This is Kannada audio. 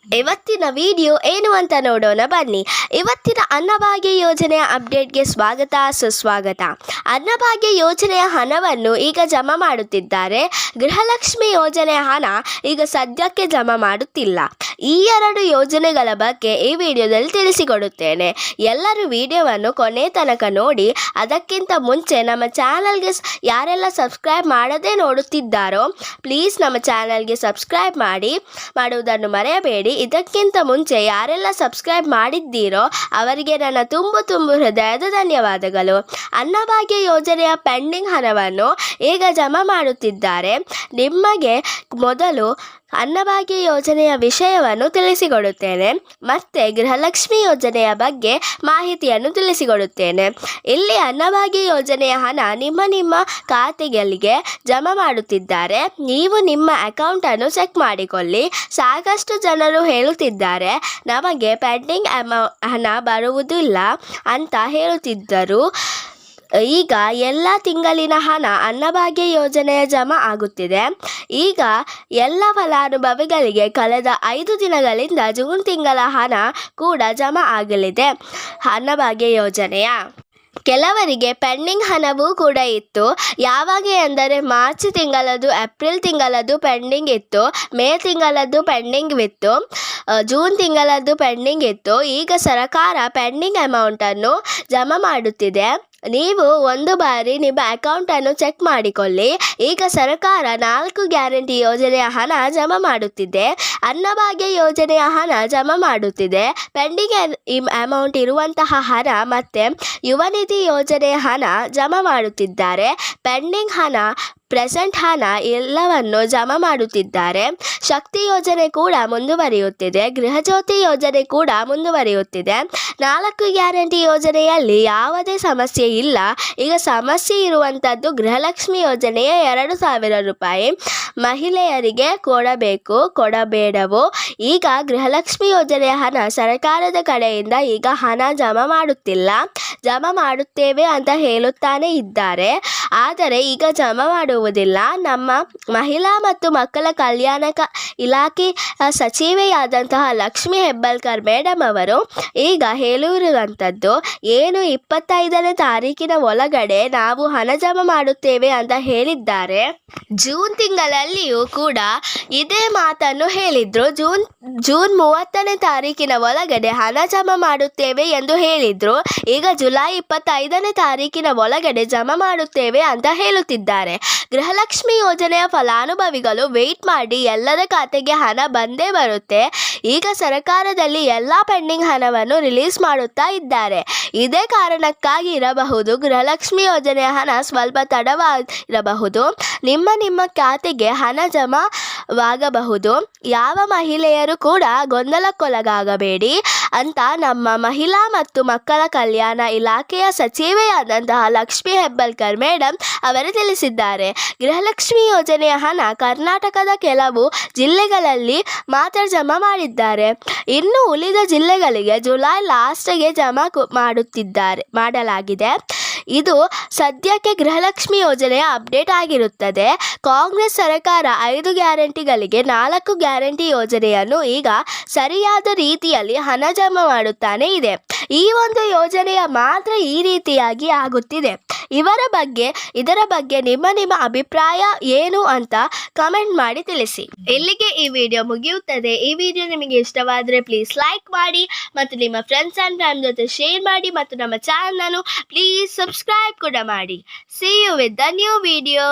ಇವತ್ತಿನ ವಿಡಿಯೋ ಏನು ಅಂತ ನೋಡೋಣ ಬನ್ನಿ. ಇವತ್ತಿನ ಅನ್ನಭಾಗ್ಯ ಯೋಜನೆಯ ಅಪ್ಡೇಟ್ಗೆ ಸ್ವಾಗತ ಸುಸ್ವಾಗತ. ಅನ್ನಭಾಗ್ಯ ಯೋಜನೆಯ ಹಣವನ್ನು ಈಗ ಜಮಾ ಮಾಡುತ್ತಿದ್ದಾರೆ. ಗೃಹಲಕ್ಷ್ಮಿ ಯೋಜನೆಯ ಹಣ ಈಗ ಸದ್ಯಕ್ಕೆ ಜಮಾ ಮಾಡುತ್ತಿಲ್ಲ. ಈ ಎರಡು ಯೋಜನೆಗಳ ಬಗ್ಗೆ ಈ ವಿಡಿಯೋದಲ್ಲಿ ತಿಳಿಸಿಕೊಡುತ್ತೇನೆ. ಎಲ್ಲರೂ ವಿಡಿಯೋವನ್ನು ಕೊನೆ ತನಕ ನೋಡಿ. ಅದಕ್ಕಿಂತ ಮುಂಚೆ ನಮ್ಮ ಚಾನಲ್ಗೆ ಯಾರೆಲ್ಲ ಸಬ್ಸ್ಕ್ರೈಬ್ ಮಾಡದೇ ನೋಡುತ್ತಿದ್ದಾರೋ ಪ್ಲೀಸ್ ನಮ್ಮ ಚಾನಲ್ಗೆ ಸಬ್ಸ್ಕ್ರೈಬ್ ಮಾಡುವುದನ್ನು ಮರೆಯಬೇಡಿ. ಇದಕ್ಕಿಂತ ಮುಂಚೆ ಯಾರೆಲ್ಲ ಸಬ್ಸ್ಕ್ರೈಬ್ ಮಾಡಿದ್ದೀರೋ ಅವರಿಗೆ ನನ್ನ ತುಂಬು ಹೃದಯದ ಧನ್ಯವಾದಗಳು. ಅನ್ನಭಾಗ್ಯ ಯೋಜನೆಯ ಪೆಂಡಿಂಗ್ ಹಣವನ್ನು ಈಗ ಜಮಾ ಮಾಡುತ್ತಿದ್ದಾರೆ. ನಿಮಗೆ ಮೊದಲು ಅನ್ನಭಾಗ್ಯ ಯೋಜನೆಯ ವಿಷಯವನ್ನು ತಿಳಿಸಿಕೊಡುತ್ತೇನೆ, ಮತ್ತೆ ಗೃಹಲಕ್ಷ್ಮಿ ಯೋಜನೆಯ ಬಗ್ಗೆ ಮಾಹಿತಿಯನ್ನು ತಿಳಿಸಿಕೊಡುತ್ತೇನೆ. ಇಲ್ಲಿ ಅನ್ನಭಾಗ್ಯ ಯೋಜನೆಯ ಹಣ ನಿಮ್ಮ ಖಾತೆಗಳಿಗೆ ಜಮಾ ಮಾಡುತ್ತಿದ್ದಾರೆ. ನೀವು ನಿಮ್ಮ ಅಕೌಂಟನ್ನು ಚೆಕ್ ಮಾಡಿಕೊಳ್ಳಿ. ಸಾಕಷ್ಟು ಜನರು ಹೇಳುತ್ತಿದ್ದಾರೆ ನಮಗೆ ಪೆಂಡಿಂಗ್ ಹಣ ಬರುವುದಿಲ್ಲ ಅಂತ ಹೇಳುತ್ತಿದ್ದರು. ಈಗ ಎಲ್ಲ ತಿಂಗಳಿನ ಹಣ ಅನ್ನಭಾಗ್ಯ ಯೋಜನೆಯ ಜಮಾ ಆಗುತ್ತಿದೆ. ಈಗ ಎಲ್ಲ ಫಲಾನುಭವಿಗಳಿಗೆ ಕಳೆದ 5 ದಿನಗಳಿಂದ ಜೂನ್ ತಿಂಗಳ ಹಣ ಕೂಡ ಜಮಾ ಆಗಲಿದೆ. ಅನ್ನಭಾಗ್ಯ ಯೋಜನೆಯ ಕೆಲವರಿಗೆ ಪೆಂಡಿಂಗ್ ಹಣವೂ ಕೂಡ ಇತ್ತು. ಯಾವಾಗ ಎಂದರೆ ಮಾರ್ಚ್ ತಿಂಗಳದ್ದು, ಏಪ್ರಿಲ್ ತಿಂಗಳದ್ದು ಪೆಂಡಿಂಗ್ ಇತ್ತು, ಮೇ ತಿಂಗಳದ್ದು ಪೆಂಡಿಂಗ್ ಇತ್ತು, ಜೂನ್ ತಿಂಗಳದ್ದು ಪೆಂಡಿಂಗ್ ಇತ್ತು. ಈಗ ಸರ್ಕಾರ ಪೆಂಡಿಂಗ್ ಅಮೌಂಟನ್ನು ಜಮಾ ಮಾಡುತ್ತಿದೆ. ನೀವು ಒಂದು ಬಾರಿ ನಿಮ್ಮ ಅಕೌಂಟನ್ನು ಚೆಕ್ ಮಾಡಿಕೊಳ್ಳಿ. ಈಗ ಸರ್ಕಾರ 4 ಗ್ಯಾರಂಟಿ ಯೋಜನೆಯ ಹಣ ಜಮಾ ಮಾಡುತ್ತಿದೆ. ಅನ್ನಭಾಗ್ಯ ಯೋಜನೆಯ ಹಣ ಜಮಾ ಮಾಡುತ್ತಿದೆ. ಪೆಂಡಿಂಗ್ ಅಮೌಂಟ್ ಇರುವಂತಹ ಹಣ ಮತ್ತು ಯುವ ನಿಧಿ ಯೋಜನೆಯ ಹಣ ಜಮಾ ಮಾಡುತ್ತಿದ್ದಾರೆ. ಪೆಂಡಿಂಗ್ ಹಣ, ಪ್ರೆಸೆಂಟ್ ಹಣ ಎಲ್ಲವನ್ನು ಜಮಾ ಮಾಡುತ್ತಿದ್ದಾರೆ. ಶಕ್ತಿ ಯೋಜನೆ ಕೂಡ ಮುಂದುವರಿಯುತ್ತಿದೆ. ಗೃಹಜ್ಯೋತಿ ಯೋಜನೆ ಕೂಡ ಮುಂದುವರಿಯುತ್ತಿದೆ. 4 ಗ್ಯಾರಂಟಿ ಯೋಜನೆಯಲ್ಲಿ ಯಾವುದೇ ಸಮಸ್ಯೆ ಇಲ್ಲ. ಈಗ ಸಮಸ್ಯೆ ಇರುವಂಥದ್ದು ಗೃಹಲಕ್ಷ್ಮಿ ಯೋಜನೆಯ 2,000 ರೂಪಾಯಿ ಮಹಿಳೆಯರಿಗೆ ಕೊಡಬೇಡವೋ. ಈಗ ಗೃಹಲಕ್ಷ್ಮಿ ಯೋಜನೆಯ ಹಣ ಸರ್ಕಾರದ ಕಡೆಯಿಂದ ಈಗ ಹಣ ಜಮಾ ಮಾಡುತ್ತಿಲ್ಲ. ಜಮಾ ಮಾಡುತ್ತೇವೆ ಅಂತ ಹೇಳುತ್ತಾನೆ ಇದ್ದಾರೆ, ಆದರೆ ಈಗ ಜಮಾ ಮಾಡುವುದಿಲ್ಲ. ನಮ್ಮ ಮಹಿಳಾ ಮತ್ತು ಮಕ್ಕಳ ಕಲ್ಯಾಣ ಇಲಾಖೆ ಸಚಿವೆಯಾದಂತಹ ಲಕ್ಷ್ಮಿ ಹೆಬ್ಬಾಳ್ಕರ್ ಮೇಡಮ್ ಅವರು ಈಗ ಹೇಳಿರುವಂಥದ್ದು ಏನು 25ನೇ ತಾರೀಕಿನ ಒಳಗಡೆ ನಾವು ಹಣ ಜಮಾ ಮಾಡುತ್ತೇವೆ ಅಂತ ಹೇಳಿದ್ದಾರೆ. ಜೂನ್ ತಿಂಗಳಲ್ಲಿಯೂ ಕೂಡ ಇದೇ ಮಾತನ್ನು ಹೇಳಿದ್ರು. ಜೂನ್ 30ನೇ ತಾರೀಕಿನ ಒಳಗಡೆ ಹಣ ಜಮಾ ಮಾಡುತ್ತೇವೆ ಎಂದು ಹೇಳಿದ್ರು. ಈಗ ಜುಲೈ 25ನೇ ತಾರೀಕಿನ ಒಳಗಡೆ ಜಮಾ ಮಾಡುತ್ತೇವೆ ಅಂತ ಹೇಳುತ್ತಿದ್ದಾರೆ. ಗೃಹಲಕ್ಷ್ಮಿ ಯೋಜನೆಯ ಫಲಾನುಭವಿಗಳು ವೆಯ್ಟ್ ಮಾಡಿ, ಎಲ್ಲರ ಖಾತೆಗೆ ಹಣ ಬಂದೇ ಬರುತ್ತೆ. ಈಗ ಸರ್ಕಾರದಲ್ಲಿ ಎಲ್ಲ ಪೆಂಡಿಂಗ್ ಹಣವನ್ನು ರಿಲೀಸ್ ಮಾಡುತ್ತಾ ಇದ್ದಾರೆ. ಇದೇ ಕಾರಣಕ್ಕಾಗಿ ಇರಬಹುದು ಗೃಹಲಕ್ಷ್ಮಿ ಯೋಜನೆಯ ಹಣ ಸ್ವಲ್ಪ ತಡವಾಗಿರಬಹುದು. ನಿಮ್ಮ ಖಾತೆಗೆ ಹಣ ಜಮಾವಾಗಬಹುದು. ಯಾವ ಮಹಿಳೆಯರು ಕೂಡ ಗೊಂದಲಕ್ಕೊಳಗಾಗಬೇಡಿ ಅಂತ ನಮ್ಮ ಮಹಿಳಾ ಮತ್ತು ಮಕ್ಕಳ ಕಲ್ಯಾಣ ಇಲಾಖೆಯ ಸಚಿವೆಯಾದಂತಹ ಲಕ್ಷ್ಮಿ ಹೆಬ್ಬಾಳ್ಕರ್ ಮೇಡಮ್ ಅವರು ತಿಳಿಸಿದ್ದಾರೆ. ಗೃಹಲಕ್ಷ್ಮಿ ಯೋಜನೆಯ ಹಣ ಕರ್ನಾಟಕದ ಕೆಲವು ಜಿಲ್ಲೆಗಳಲ್ಲಿ ಮಾತ್ರ ಜಮಾ ಮಾಡಿದ್ದಾರೆ. ಇನ್ನು ಉಳಿದ ಜಿಲ್ಲೆಗಳಿಗೆ ಜುಲೈ ಲಾಸ್ಟ್ಗೆ ಜಮಾ ಮಾಡಲಾಗಿದೆ. ಇದು ಸದ್ಯಕ್ಕೆ ಗೃಹಲಕ್ಷ್ಮಿ ಯೋಜನೆಯ ಅಪ್ಡೇಟ್ ಆಗಿರುತ್ತದೆ. ಕಾಂಗ್ರೆಸ್ ಸರ್ಕಾರ 5 ಗ್ಯಾರಂಟಿಗಳಿಗೆ 4 ಗ್ಯಾರಂಟಿ ಯೋಜನೆಯನ್ನು ಈಗ ಸರಿಯಾದ ರೀತಿಯಲ್ಲಿ ಹಣ ಜಮಾ ಮಾಡುತ್ತಾನೆ ಇದೆ. ಈ ಒಂದು ಯೋಜನೆಯ ಮಾತ್ರ ಈ ರೀತಿಯಾಗಿ ಆಗುತ್ತಿದೆ. ಇದರ ಬಗ್ಗೆ ನಿಮ್ಮ ಅಭಿಪ್ರಾಯ ಏನು ಅಂತ ಕಮೆಂಟ್ ಮಾಡಿ ತಿಳಿಸಿ. ಇಲ್ಲಿಗೆ ಈ ವಿಡಿಯೋ ಮುಗಿಯುತ್ತದೆ. ಈ ವಿಡಿಯೋ ನಿಮಗೆ ಇಷ್ಟವಾದರೆ ಪ್ಲೀಸ್ ಲೈಕ್ ಮಾಡಿ ಮತ್ತು ನಿಮ್ಮ ಫ್ರೆಂಡ್ಸ್ ಆ್ಯಂಡ್ ಫ್ಯಾಮಿಲಿ ಜೊತೆ ಶೇರ್ ಮಾಡಿ ಮತ್ತು ನಮ್ಮ ಚಾನಲ್ ಅನ್ನು ಪ್ಲೀಸ್ ಸಬ್ಸ್ಕ್ರೈಬ್ ಕೂಡ ಮಾಡಿ. See you with the new video.